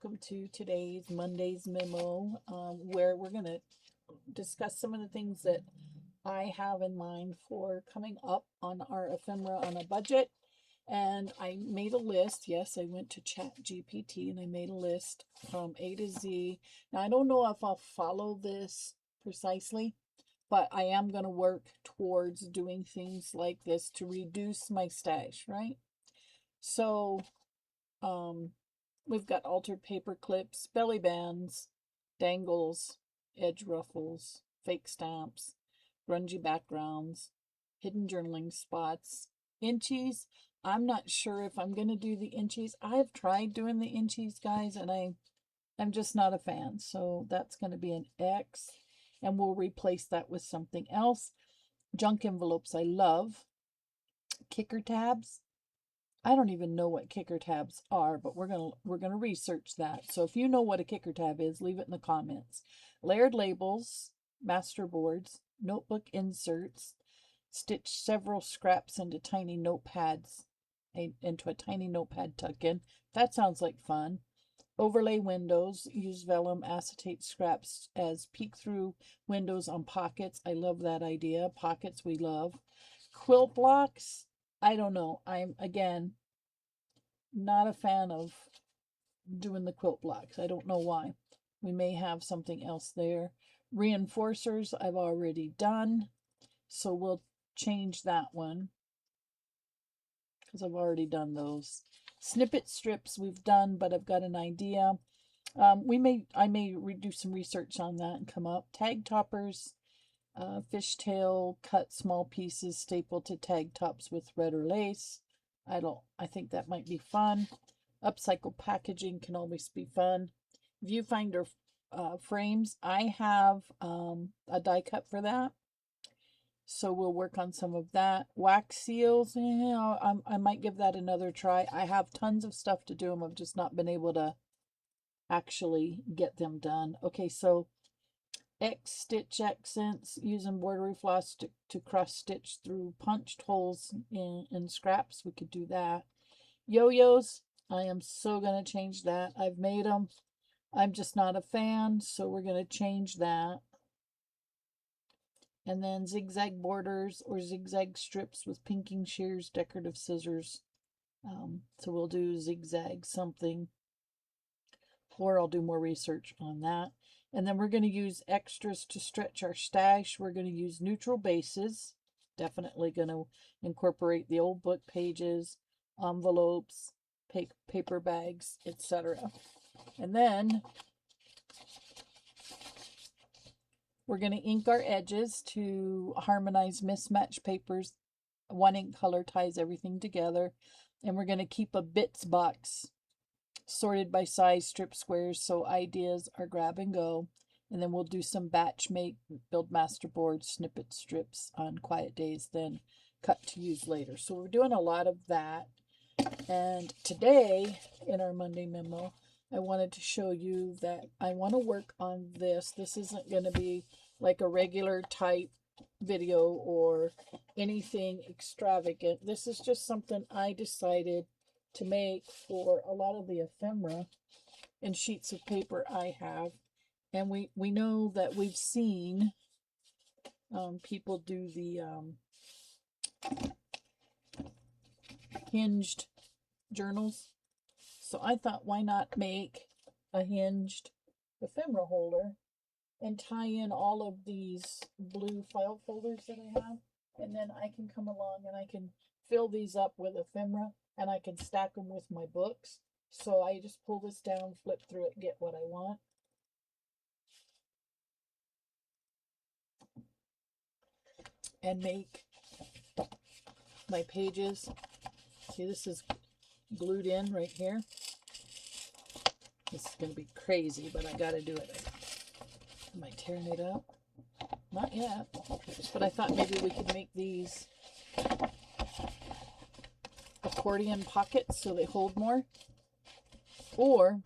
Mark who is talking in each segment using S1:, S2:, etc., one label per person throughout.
S1: welcome to today's Monday's Memo, where we're going to discuss some of the things that I have in mind for coming up on our ephemera on a budget. And I made a list. Yes, I went to Chat GPT and I made a list from A to Z. Now, I don't know if I'll follow this precisely, but I am going to work towards doing things like this to reduce my stash, right? So, we've got altered paper clips, belly bands, dangles, edge ruffles, fake stamps, grungy backgrounds, hidden journaling spots, inchies. I'm not sure if I'm going to do the inchies. I've tried doing the inchies, guys, and I'm just not a fan. So that's going to be an X, and we'll replace that with something else. Junk envelopes I love. Kicker tabs. I don't even know what kicker tabs are, but we're gonna research that. So if you know what a kicker tab is, leave it in the comments. Layered labels, master boards, notebook inserts, stitch several scraps into tiny notepads, into a tiny notepad tuck-in. That sounds like fun. Overlay windows, use vellum acetate scraps as peek-through windows on pockets. I love that idea. Pockets we love. Quilt blocks. I don't know. I'm, again, not a fan of doing the quilt blocks. I don't know why. We may have something else there. Reinforcers I've already done, so we'll change that one because I've already done those. Snippet strips we've done, but I've got an idea. I may do some research on that and come up. Tag toppers, fishtail, cut small pieces, staple to tag tops with thread or lace. I think that might be fun. Upcycle packaging can always be fun. Viewfinder frames. I have a die cut for that, so we'll work on some of that. Wax seals, I might give that another try. I have tons of stuff to do them. I've just not been able to actually get them done. Okay, so X stitch accents using bordery floss to cross stitch through punched holes in scraps. We could do that. Yo-yos, I am so going to change that. I've made them. I'm just not a fan, so we're going to change that. And then zigzag borders or zigzag strips with pinking shears, decorative scissors. So we'll do zigzag something, or I'll do more research on that. And then we're going to use extras to stretch our stash. We're going to use neutral bases. Definitely going to incorporate the old book pages, envelopes, paper bags, etc. And then we're going to ink our edges to harmonize mismatched papers. One ink color ties everything together. And we're going to keep a bits box sorted by size, strip squares, so ideas are grab and go. And then we'll do some batch make, build master boards, snippet strips on quiet days, then cut to use later. So we're doing a lot of that. And today in our Monday memo, I wanted to show you that I want to work on this. This isn't going to be like a regular type video or anything extravagant. This is just something I decided to make for a lot of the ephemera and sheets of paper I have. And we know that we've seen people do the hinged journals. So I thought, why not make a hinged ephemera holder and tie in all of these blue file folders that I have. And then I can come along and I can fill these up with ephemera and I can stack them with my books. So I just pull this down, flip through it, get what I want. And make my pages. See, this is glued in right here. This is going to be crazy, but I got to do it. Am I tearing it up? Not yet. But I thought maybe we could make these accordion pockets so they hold more. Or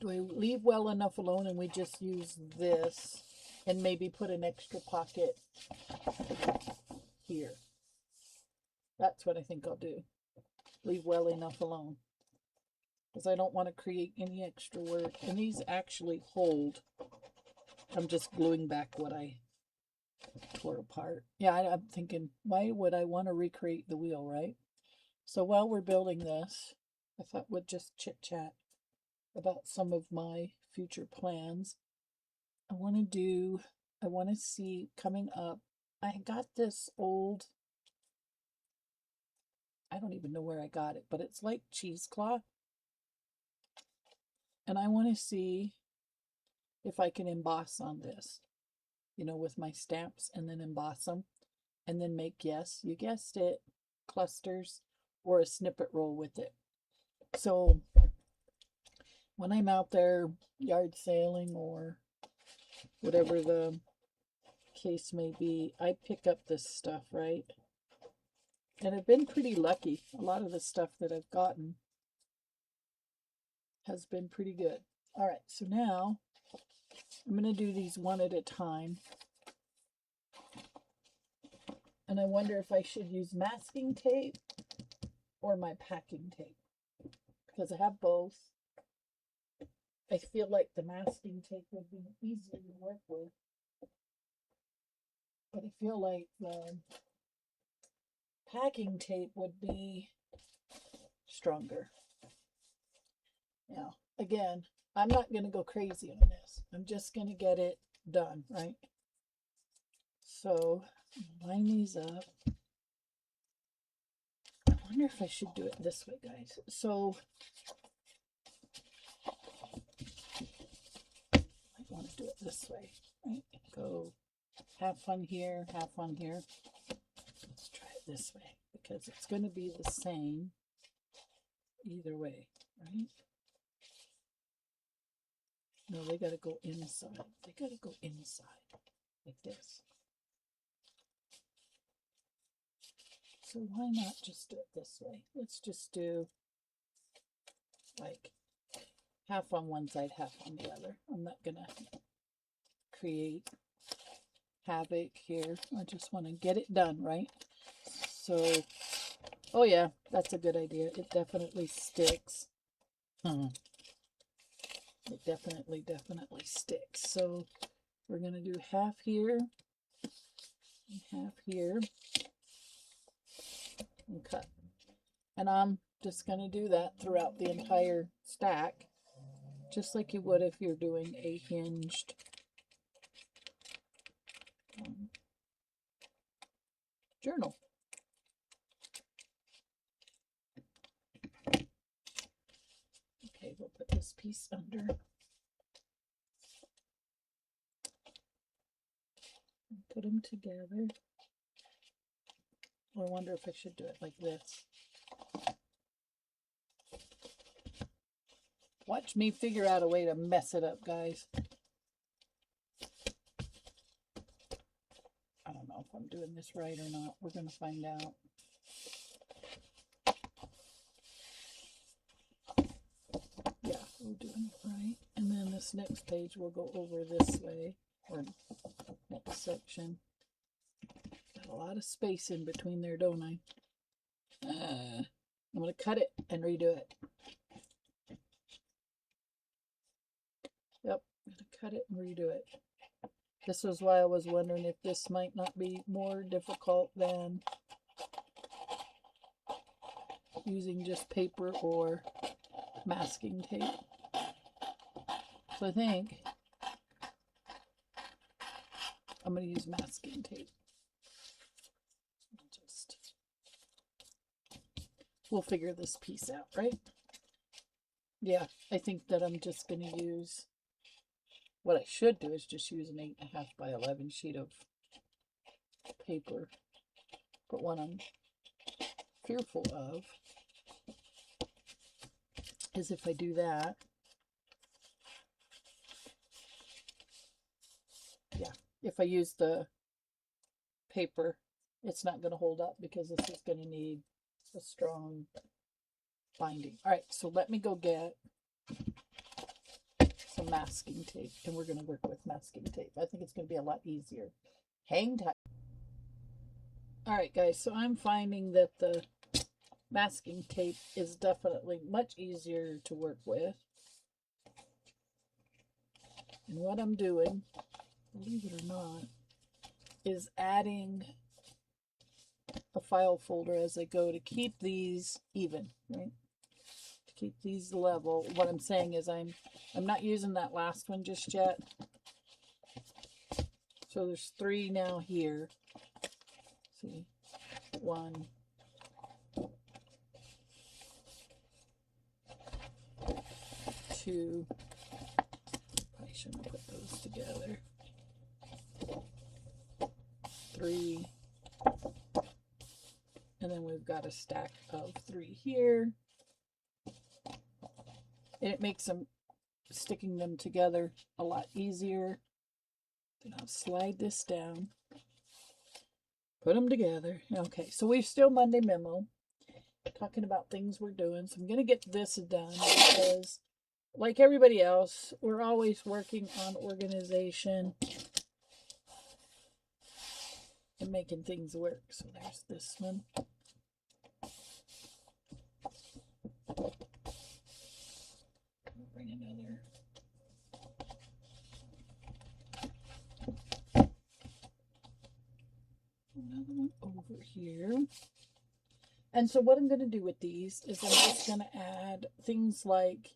S1: do I leave well enough alone and we just use this and maybe put an extra pocket here? That's what I think I'll do. Leave well enough alone. because I don't want to create any extra work. And these actually hold. I'm just gluing back what I tore apart. Yeah, I'm thinking, why would I want to recreate the wheel, right? So while we're building this, I thought we'd just chit chat about some of my future plans. I want to see coming up. I got this old, I don't even know where I got it, but it's like cheesecloth. And I want to see if I can emboss on this, with my stamps, and then emboss them and then make, yes, you guessed it, clusters or a snippet roll with it. So when I'm out there yard sailing or whatever the case may be, I pick up this stuff, right? And I've been pretty lucky. A lot of the stuff that I've gotten has been pretty good. All right, so now I'm going to do these one at a time. And I wonder if I should use masking tape or my packing tape, because I have both. I feel like the masking tape would be easier to work with, but I feel like the packing tape would be stronger. Now, again, I'm not going to go crazy on this. I'm just going to get it done, right? So, line these up. I wonder if I should do it this way, guys. So, I want to do it this way, right? Go half on here, half on here. Let's try it this way, because it's going to be the same either way, right? No, they got to go inside. They got to go inside like this. So why not just do it this way? Let's just do like half on one side, half on the other. I'm not going to create havoc here. I just want to get it done, right? So, oh yeah, that's a good idea. It definitely sticks. It definitely sticks. So we're going to do half here and half here and cut. And I'm just going to do that throughout the entire stack, just like you would if you're doing a hinged journal. Okay, we'll put this piece under. And put them together. I wonder if I should do it like this. Watch me figure out a way to mess it up, guys. I don't know if I'm doing this right or not. We're going to find out. Yeah, we're doing it right. And then this next page will go over this way, or next section. Got a lot of space in between there, don't I? I'm going to cut it and redo it. Yep, I'm going to cut it and redo it. This was why I was wondering if this might not be more difficult than using just paper or masking tape. So I think I'm going to use masking tape. We'll figure this piece out, right? Yeah, I think that I'm just going to use, what I should do is just use an 8.5 by 11 sheet of paper. But what I'm fearful of is if I do that, yeah, if I use the paper, it's not going to hold up because this is going to need a strong binding. All right, so let me go get some masking tape, and we're going to work with masking tape. I think it's going to be a lot easier. Hang tight. All right, guys, so I'm finding that the masking tape is definitely much easier to work with. And what I'm doing, believe it or not, is adding a file folder as I go to keep these even, right? To keep these level. What I'm saying is I'm not using that last one just yet. So there's 3 now here. See, 1, 2. I shouldn't put those together. 3. And then we've got a stack of 3 here. And it makes them sticking them together a lot easier. Then I'll slide this down. Put them together. Okay, so we're still Monday Memo. Talking about things we're doing. So I'm going to get this done because, like everybody else, we're always working on organization and making things work. So there's this one. Bring another. Another one over here. And so what I'm going to do with these is I'm just going to add things like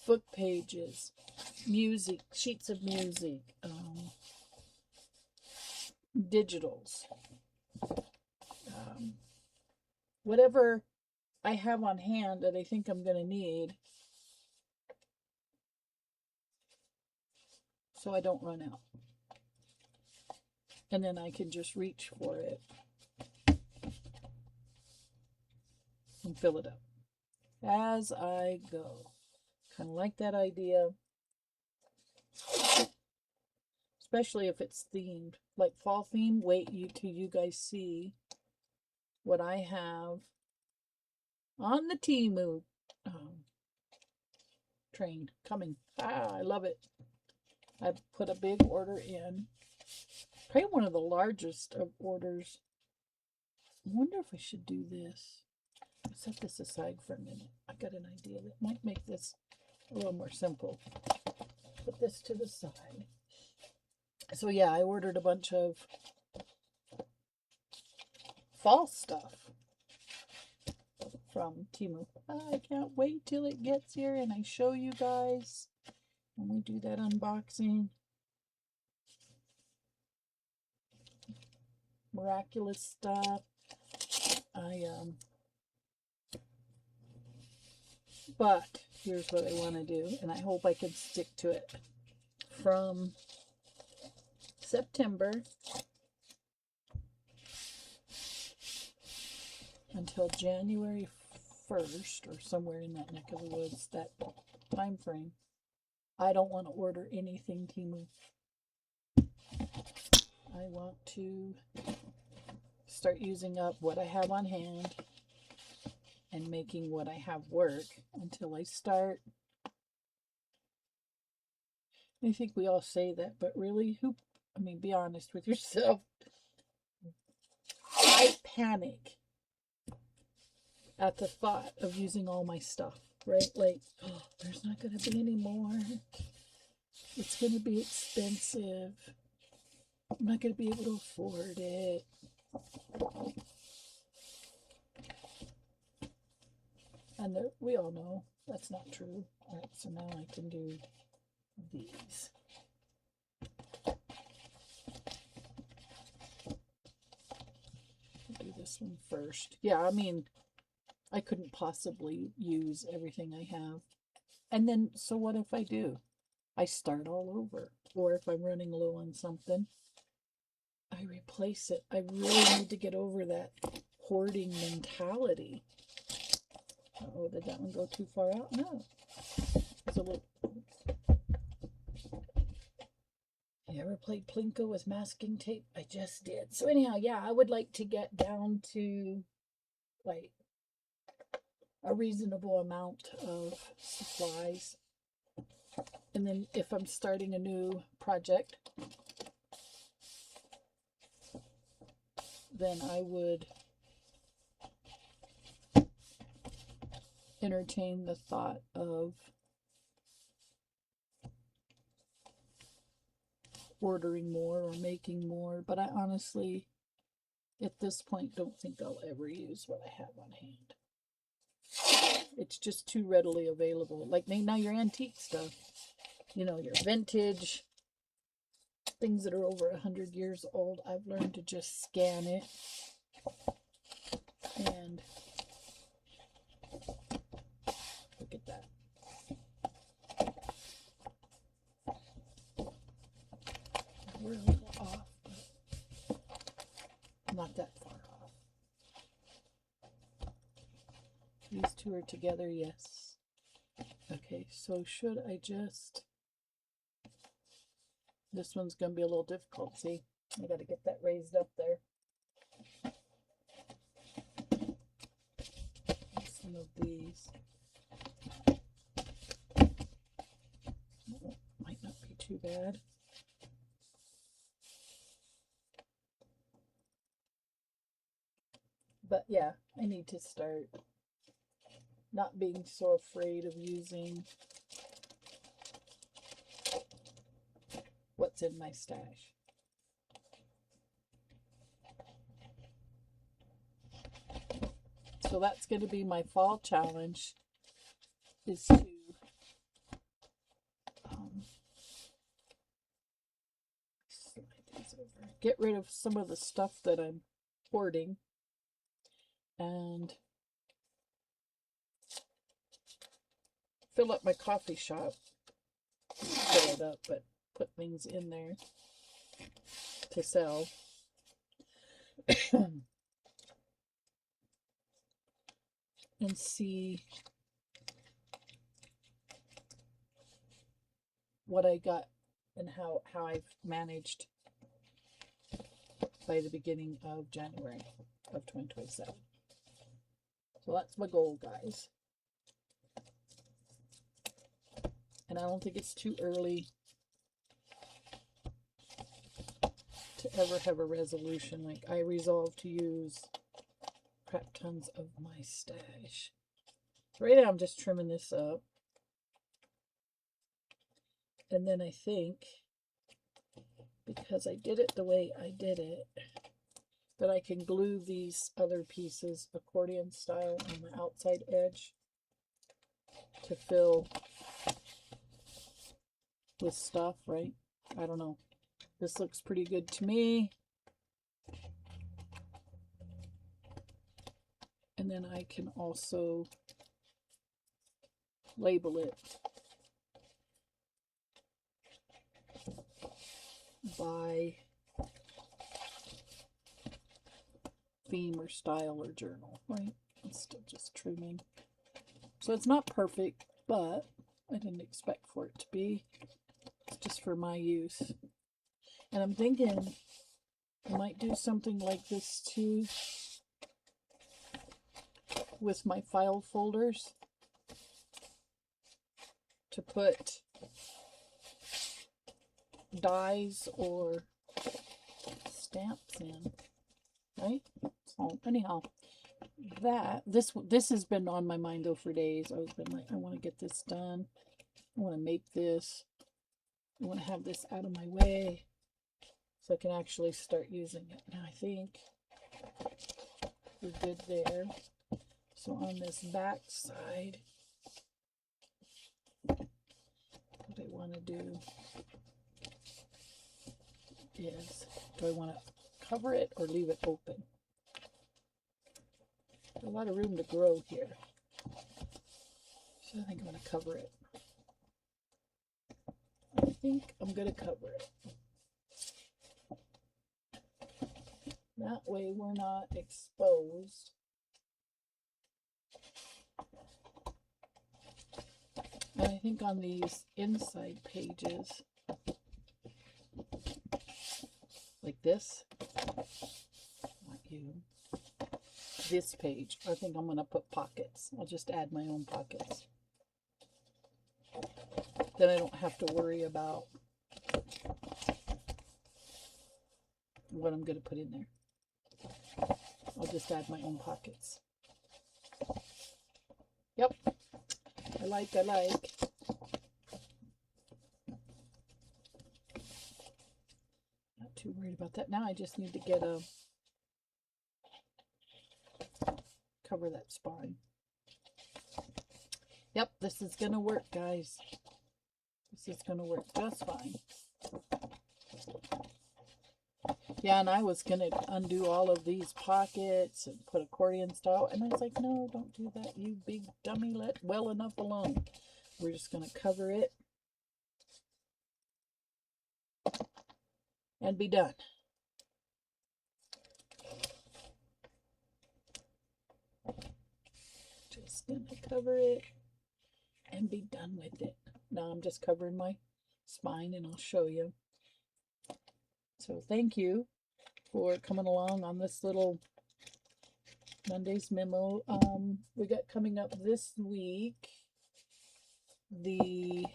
S1: book pages, music, sheets of music, digitals, whatever I have on hand that I think I'm going to need, so I don't run out. And then I can just reach for it and fill it up as I go. Kind of like that idea, especially if it's themed, like fall theme. Wait till you guys see what I have on the Temu train coming. I love it. I put a big order in. Probably one of the largest of orders. I wonder if I should do this. I'll set this aside for a minute. I got an idea that might make this a little more simple. Put this to the side. So yeah, I ordered a bunch of fall stuff from Temu. I can't wait till it gets here and I show you guys when we do that unboxing. Miraculous stuff. But here's what I want to do, and I hope I can stick to it. From September until January 1st, or somewhere in that neck of the woods, that time frame, I don't want to order anything Temu. I want to start using up what I have on hand and making what I have work until I start. I think we all say that, but really, be honest with yourself. I panic at the thought of using all my stuff, right? Like, oh, there's not going to be any more. It's going to be expensive. I'm not going to be able to afford it. And we all know that's not true. All right, so now I can do these. I'll do this one first. Yeah, I couldn't possibly use everything I have. And then, so what if I do? I start all over. Or if I'm running low on something, I replace it. I really need to get over that hoarding mentality. Oh, did that one go too far out? No. It's a little... You ever played Plinko with masking tape? I just did. So anyhow, yeah, I would like to get down to like a reasonable amount of supplies. And then if I'm starting a new project, then I would entertain the thought of ordering more or making more, but I honestly, at this point, don't think I'll ever use what I have on hand. It's just too readily available. Like now your antique stuff, you know, your vintage, things that are over 100 years old, I've learned to just scan it and look at that. We're a little off, but not that far off. These two are together, yes. Okay, so should I just... This one's going to be a little difficult, see? I got to get that raised up there. Some of these. Might not be too bad. But yeah, I need to start not being so afraid of using what's in my stash. So that's going to be my fall challenge, is to get rid of some of the stuff that I'm hoarding and fill up my coffee shop. Fill it up, but put things in there to sell. And see what I got and how I've managed by the beginning of January of 2027. So that's my goal, guys. And I don't think it's too early to ever have a resolution. Like, I resolve to use crap tons of my stash. Right now I'm just trimming this up. And then I think, because I did it the way I did it, that I can glue these other pieces accordion style on the outside edge to fill with stuff, right? I don't know. This looks pretty good to me. And then I can also label it by theme or style or journal, right? I'm still just trimming. So it's not perfect, but I didn't expect for it to be. It's just for my use. And I'm thinking I might do something like this too with my file folders, to put dies or stamps in, right? So anyhow, this has been on my mind though for days. I've been like, I want to get this done. I want to make this. I want to have this out of my way so I can actually start using it. Now I think we're good there. So on this back side, what I want to do is, do I want to cover it or leave it open? A lot of room to grow here. So I think I'm going to cover it. I think I'm going to cover it. That way we're not exposed. And I think on these inside pages, like this, not you, this page, I think I'm going to put pockets. I'll just add my own pockets. Then I don't have to worry about what I'm going to put in there. I'll just add my own pockets. Yep. I like. Not too worried about that. Now I just need to get a cover that spine. Yep, this is gonna work, guys. This is gonna work just fine. Yeah, and I was gonna undo all of these pockets and put accordion style, and I was like, no, don't do that, you big dummy. Let well enough alone. We're just gonna cover it and be done. Just gonna cover it and be done with it. Now I'm just covering my spine, and I'll show you. So thank you for coming along on this little Monday's memo. We got coming up this week the,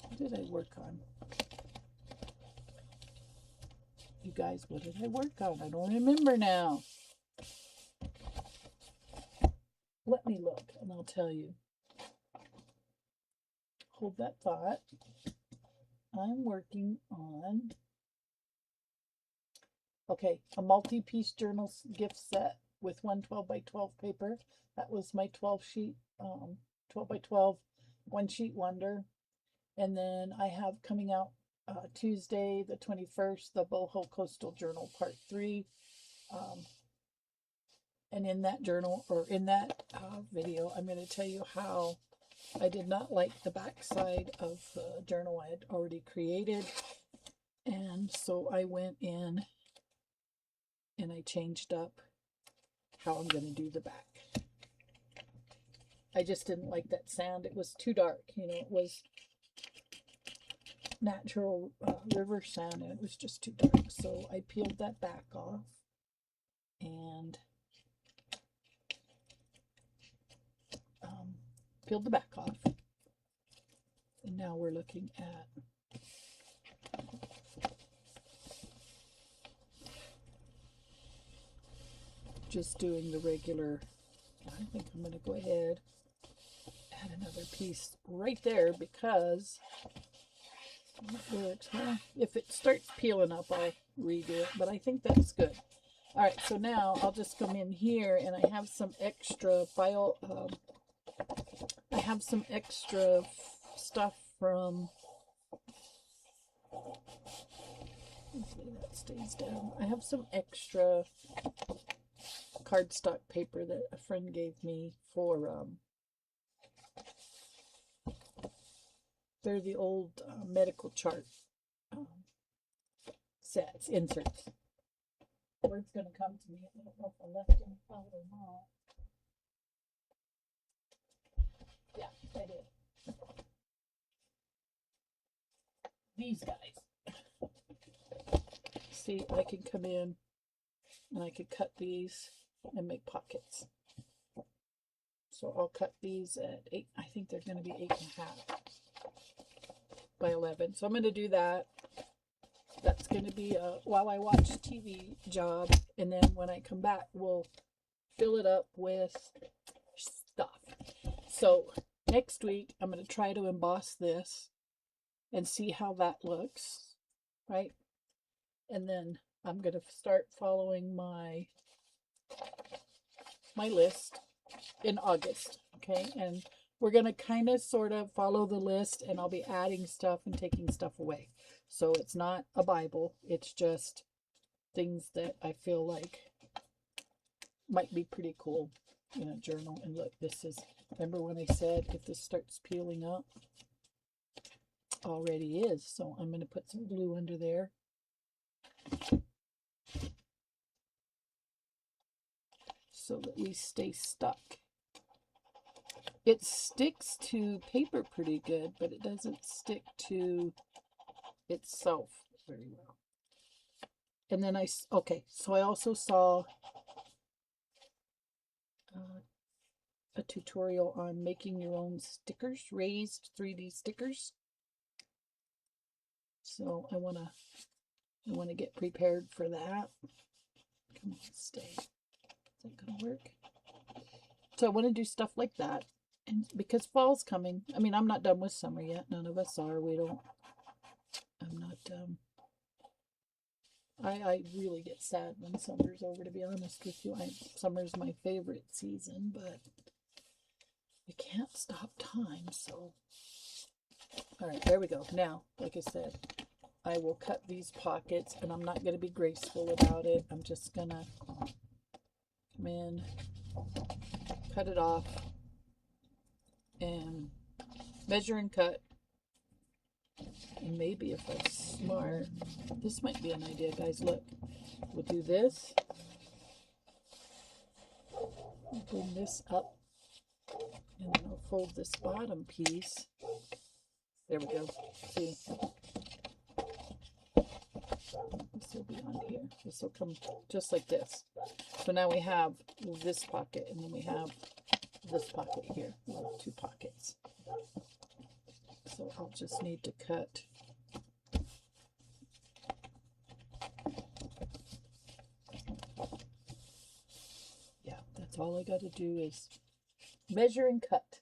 S1: what did I work on? You guys, what did I work on? I don't remember now. Let me look and I'll tell you. Hold that thought. I'm working on, okay, a multi-piece journal gift set with 112 by 12 paper. That was my 12 sheet, 12 by 12 one sheet wonder. And then I have coming out Tuesday the 21st, the Boho Coastal Journal Part 3. And in that journal, or in that video, I'm going to tell you how I did not like the back side of the journal I had already created. And so I went in and I changed up how I'm going to do the back. I just didn't like that sand. It was too dark. You know, it was natural river sand, and it was just too dark. So I peeled that back off and peeled the back off. And now we're looking at just doing the regular. I think I'm going to go ahead, add another piece right there, because it works. Well, if it starts peeling up, I'll redo it, but I think that's good. All right, so now I'll just come in here, and I have some extra file. I have some extra stuff from, hopefully that stays down. I have some extra cardstock paper that a friend gave me for, they're the old medical chart sets, inserts. Word's going to come to me. I don't know if I left them out or not. Yeah, I did. These guys. See, I can come in and I could cut these and make pockets. So I'll cut these at 8. I think they're going to be 8.5 by 11. So I'm going to do that. That's going to be a while I watch TV job, and then when I come back, we'll fill it up with stuff. So next week, I'm going to try to emboss this and see how that looks, right? And then I'm going to start following my list in August, okay? And we're going to kind of sort of follow the list, and I'll be adding stuff and taking stuff away. So it's not a Bible. It's just things that I feel like might be pretty cool in a journal. And look, this is, remember when I said if this starts peeling up? Already is. So I'm going to put some glue under there. So that we stay stuck. It sticks to paper pretty good, but it doesn't stick to itself very well. And then okay, so I also saw a tutorial on making your own stickers, raised 3D stickers. So I want to get prepared for that. Come on, stay. Is that gonna work? So I want to do stuff like that. And because fall's coming, I mean, I'm not done with summer yet. None of us are. I'm not, I really get sad when summer's over, to be honest with you. Summer's my favorite season, but we can't stop time, so. All right, there we go. Now, like I said, I will cut these pockets, and I'm not going to be graceful about it. I'm just going to come in, cut it off, and measure and cut. And maybe if I'm smart, this might be an idea, guys. Look, we'll do this. I'll bring this up, and then I'll fold this bottom piece. There we go. See? This will be on here. This will come just like this. So now we have this pocket, and then we have this pocket here. We'll have 2 pockets. So I'll just need to cut. Yeah, that's all I got to do is measure and cut.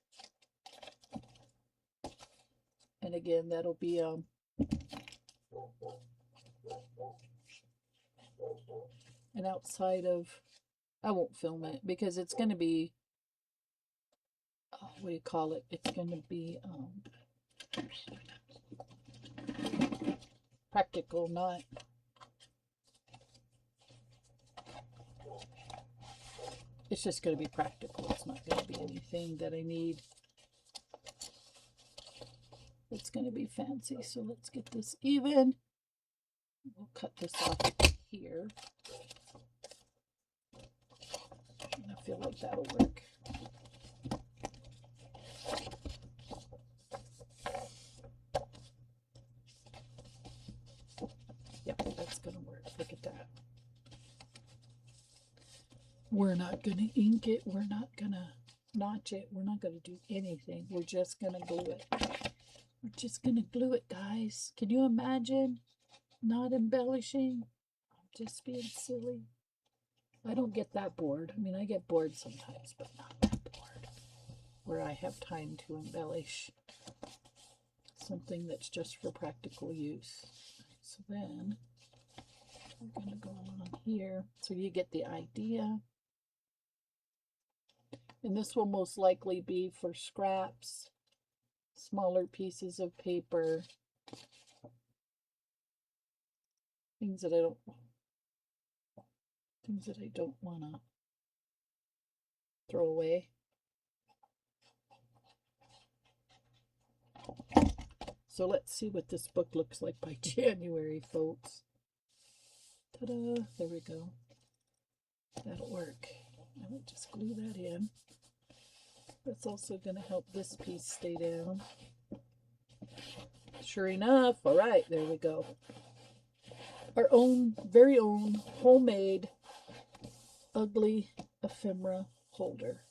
S1: And again, that'll be and outside of, I won't film it because it's going to be, what do you call it? It's going to be practical, not, it's just going to be practical. It's not going to be anything that I need. It's going to be fancy. So let's get this even. We'll cut this off here. And I feel like that'll work. Yep, that's going to work. Look at that. We're not going to ink it. We're not going to notch it. We're not going to do anything. We're just going to glue it. We're just going to glue it, guys. Can you imagine not embellishing? I'm just being silly. I don't get that bored. I mean, I get bored sometimes, but not that bored. Where I have time to embellish something that's just for practical use. So then, we're going to go on here so you get the idea. And this will most likely be for scraps, smaller pieces of paper, things that I don't want to throw away. So let's see what this book looks like by January, folks. Ta-da! There we go. That'll work. I will just glue that in. That's also going to help this piece stay down. Sure enough. All right, there we go. Our own, very own, homemade, ugly ephemera holder.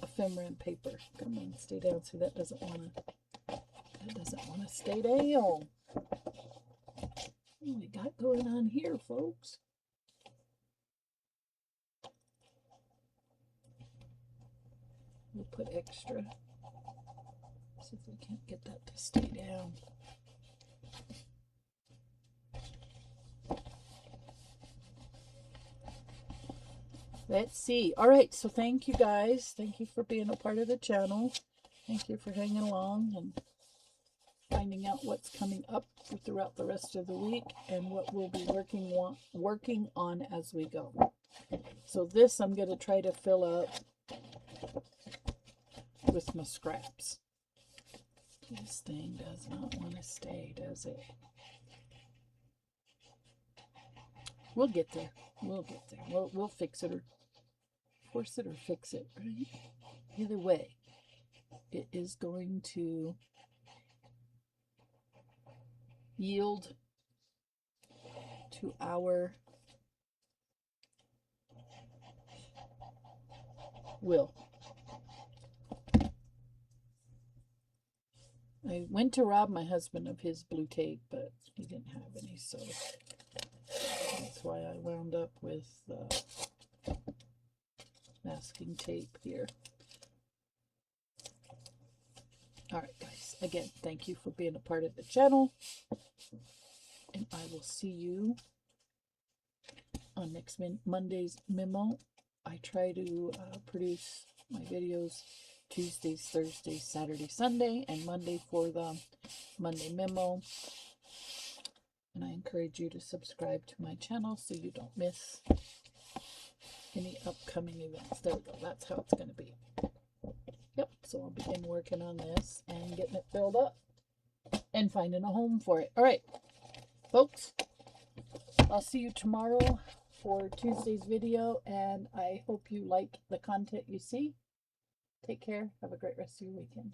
S1: Ephemera and paper. Come on, stay down. See, that doesn't want to stay down. What we got going on here, folks? We'll put extra. See if we can't get that to stay down. Let's see. All right, so thank you guys. Thank you for being a part of the channel. Thank you for hanging along and finding out what's coming up throughout the rest of the week and what we'll be working on as we go. So this I'm going to try to fill up with my scraps. This thing does not want to stay, does it? We'll get there. We'll get there. We'll fix it or force it or fix it, right? Either way, it is going to yield to our will. I went to rob my husband of his blue tape, but he didn't have any, so that's why I wound up with masking tape here. All right, guys. Again, thank you for being a part of the channel. And I will see you on next Monday's memo. I try to produce my videos Tuesdays, Thursdays, Saturday, Sunday, and Monday for the Monday memo. And I encourage you to subscribe to my channel so you don't miss any upcoming events. There we go. That's how it's going to be. Yep. So I'll begin working on this and getting it filled up and finding a home for it. All right, folks. I'll see you tomorrow for Tuesday's video, and I hope you like the content you see. Take care. Have a great rest of your weekend.